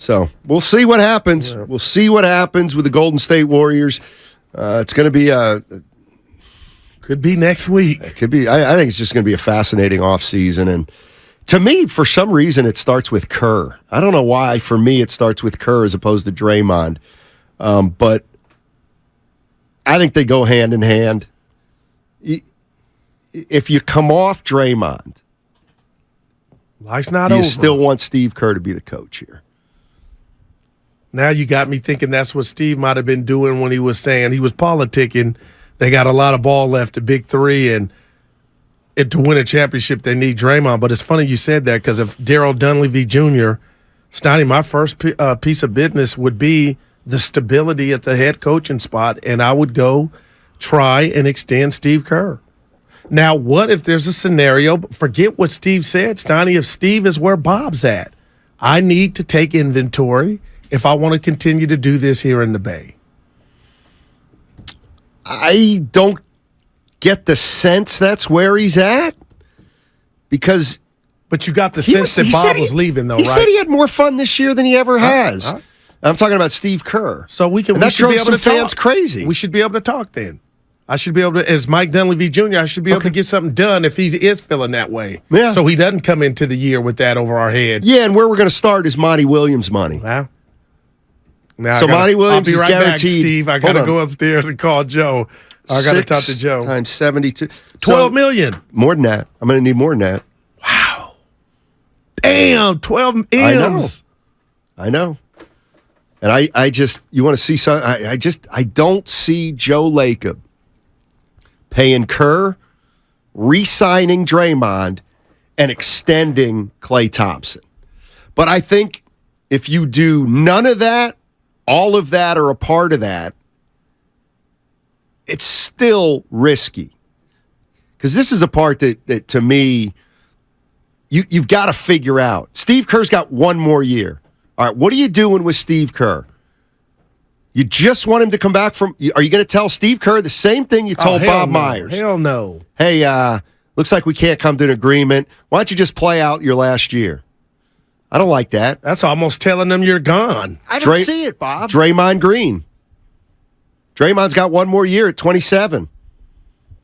So we'll see what happens. Yeah. We'll see what happens with the Golden State Warriors. It's going to be could be next week. It could be. I think it's just going to be a fascinating offseason. And to me, for some reason, it starts with Kerr. I don't know why. For me, it starts with Kerr as opposed to Draymond. But I think they go hand in hand. If you come off Draymond, life's not over. You still want Steve Kerr to be the coach here. Now you got me thinking that's what Steve might have been doing when he was saying he was politicking. They got a lot of ball left, the big three, and to win a championship, they need Draymond. But it's funny you said that because if Daryl Dunleavy Jr., Steiny, my first piece of business would be the stability at the head coaching spot, and I would go try and extend Steve Kerr. Now, what if there's a scenario, forget what Steve said, Steiny, if Steve is where Bob's at, I need to take inventory if I want to continue to do this here in the Bay. I don't get the sense that's where he's at because. But you got the sense that Bob was leaving, though, right? He said he had more fun this year than he ever has. I'm talking about Steve Kerr. So we should be able to fans talk. Crazy. We should be able to talk then. I should be able to, as Mike Dunleavy Jr., I should be able to get something done if he is feeling that way. Yeah. So he doesn't come into the year with that over our head. Yeah, and where we're going to start is Monty Williams' money. Wow. So Monty Williams is guaranteed. Back, Steve. I got to go upstairs and call Joe. I got to talk to Joe. Times 72. $12 million. More than that. I'm going to need more than that. Wow. Damn, 12 M's. I know. And I just, you want to see some, I don't see Joe Lacob paying Kerr, re-signing Draymond, and extending Klay Thompson. But I think if you do none of that, all of that, or a part of that, it's still risky. Because this is a part that to me, you've got to figure out. Steve Kerr's got one more year. All right, what are you doing with Steve Kerr? You just want him to come back from. Are you going to tell Steve Kerr the same thing you told Bob Myers? Hell no. Hey, looks like we can't come to an agreement. Why don't you just play out your last year? I don't like that. That's almost telling them you're gone. I don't see it, Bob. Draymond Green. Draymond's got one more year at 27.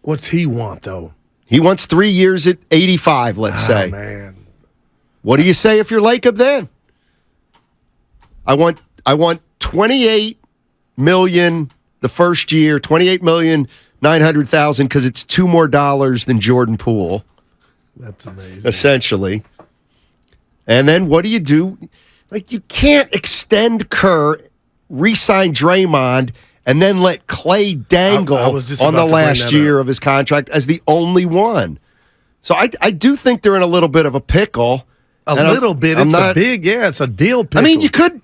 What's he want, though? He wants 3 years at 85, let's say. Man. What do you say if you're Lacob then? I want 28 million the first year, 28,900,000 because it's $2 more than Jordan Poole. That's amazing. Essentially. And then what do you do? Like, you can't extend Kerr, re-sign Draymond, and then let Klay dangle on the last year of his contract as the only one. So I do think they're in a little bit of a pickle. A little bit. It's a deal pickle. I mean, you could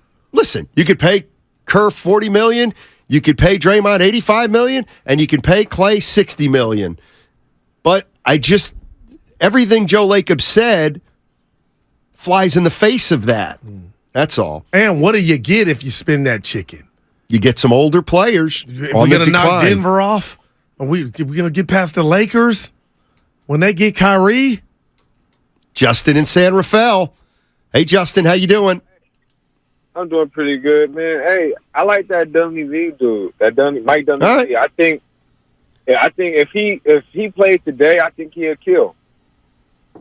pay Kerr $40 million, you could pay Draymond $85 million, and you can pay Klay $60 million. But everything Joe Lacob said flies in the face of that. That's all. And what do you get if you spin that chicken? You get some older players on the decline. We're going to knock Denver off? Are we going to get past the Lakers when they get Kyrie? Justin in San Rafael. Hey, Justin, how you doing? I'm doing pretty good, man. Hey, I like that Dunleavy dude. Mike Dunleavy. Right. I think if he played today, I think he'll kill.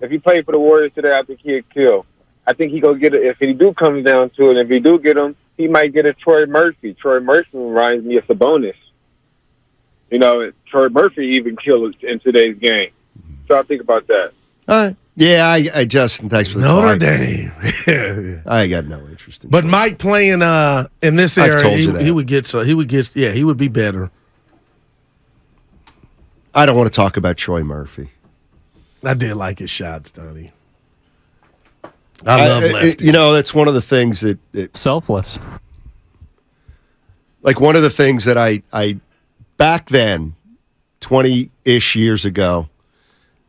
If he played for the Warriors today, I think he'll kill. I think he gonna get it. If he do come down to it, if he do get him, he might get a Troy Murphy. Troy Murphy reminds me of Sabonis. You know, Troy Murphy even killed in today's game. So I think about that. Yeah, I Justin, thanks for the Notre Dame. I got no interest in. But Mike playing in this area, he would be better. I don't want to talk about Troy Murphy. I did like his shots, Donnie. I love lefty. That's one of the things that selfless. Like one of the things that I back then, 20-ish years ago,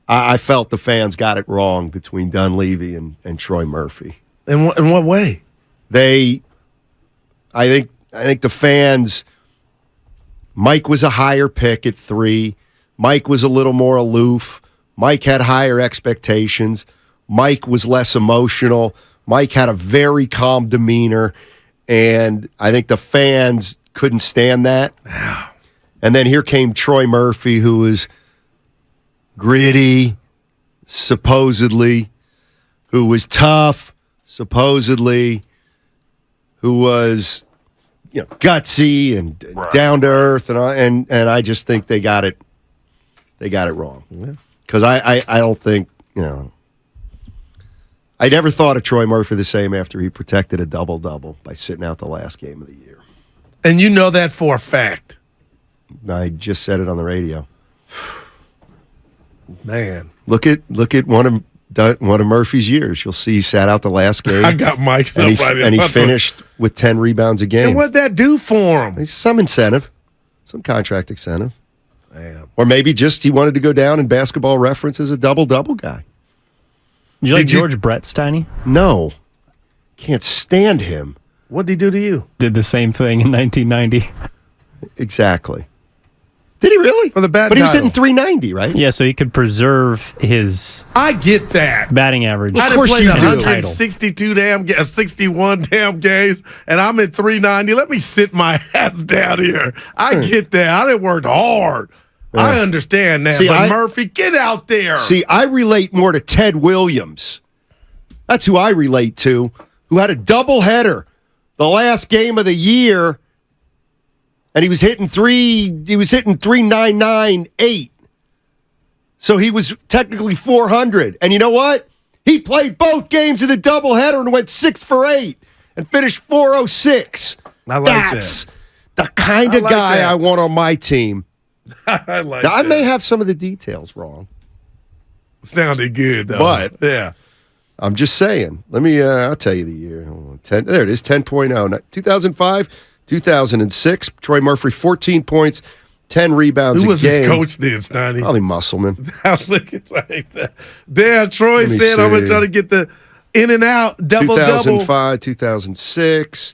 I felt the fans got it wrong between Dunleavy and Troy Murphy. In what way? I think the fans. Mike was a higher pick at 3. Mike was a little more aloof. Mike had higher expectations. Mike was less emotional. Mike had a very calm demeanor, and I think the fans couldn't stand that. And then here came Troy Murphy, who was gritty, supposedly, who was tough, supposedly, who was gutsy and down to earth, and I just think they got it wrong. Because I don't think I never thought of Troy Murphy the same after he protected a double-double by sitting out the last game of the year. And you know that for a fact. I just said it on the radio. Man, look at one of Murphy's years. You'll see he sat out the last game. I got Mike's and he finished with 10 rebounds a game. And what'd that do for him? Some incentive, some contract incentive. Damn. Or maybe just he wanted to go down in Basketball Reference as a double-double guy. Did you like George Brett, Steiny? No. Can't stand him. What'd he do to you? Did the same thing in 1990. Exactly. Did he really? For the bad But he was title. hitting 390, right? Yeah, so he could preserve his I get that. batting average. I done course played you do. 162 61 damn games, and I'm at 390. Let me sit my ass down here. I get that. I done worked hard. I understand that. But Murphy, get out there. See, I relate more to Ted Williams. That's who I relate to, who had a doubleheader the last game of the year, and he was hitting 3.998. So he was technically 400. And you know what? He played both games of the doubleheader and went 6 for 8 and finished 406. I like That's the kind of guy I want on my team. I like Now, that. I may have some of the details wrong. Sounded good, though. But yeah. I'm just saying. I'll tell you the year. Hold on. There it is, 10.0. 2005, 2006, Troy Murphy, 14 points, 10 rebounds Who was a game. his coach then, Steiny? Probably Musselman. I was looking like that. Damn, Troy Let me said, I'm going to see. try to get the in and out, double-double. 2005, 2006.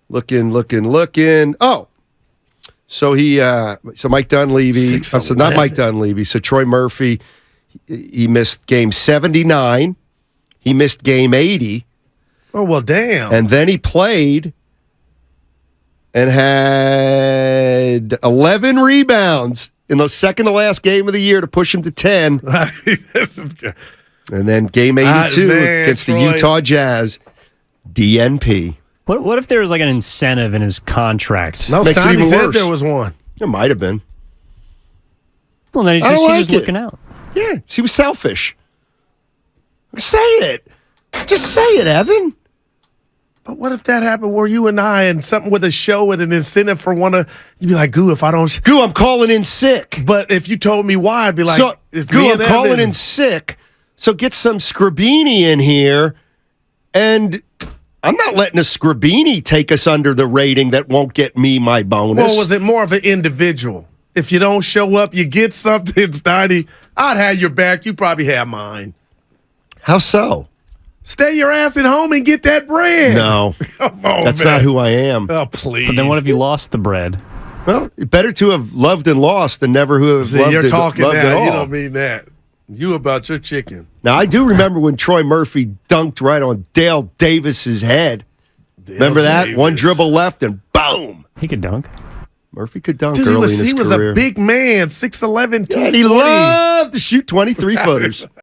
Looking. Oh. So Mike Dunleavy. So not Mike Dunleavy. So Troy Murphy, he missed game 79. He missed game 80. Oh, well, damn. And then he played and had 11 rebounds in the second to last game of the year to push him to 10. This is good. And then game 82 man, against Troy. the Utah Jazz, DNP. What if there was like an incentive in his contract? No, Makes it Steiny even said worse. there was one. There might have been. Well, then he's I just, don't he like was it. looking out. Yeah, he was selfish. Say it. Just say it, Evan. But what if that happened where you and I and something with a show and an incentive for one of, you'd be like, Goo, if I don't. Goo, I'm calling in sick. But if you told me why, I'd be like, it's Goo, me I'm and calling Evan. in sick. So get some Scribini in here. And I'm not letting a Scribini take us under the rating that won't get me my bonus. Well, was it more of an individual? If you don't show up, you get something, Steiny. I'd have your back. You probably have mine. How so? Stay your ass at home and get that bread. No. Come on, That's man. not who I am. Oh, please. But then what if you lost the bread? Well, better to have loved and lost than never who have See, loved, you're and, talking loved now. at all. You don't mean that. You about your chicken. Now, I do remember when Troy Murphy dunked right on Dale Davis's head. Remember that? Davis. One dribble left and boom. He could dunk. Murphy could dunk Dude, early in his he was career. a big man, 6'11", 240. And he loved to shoot 23-footers.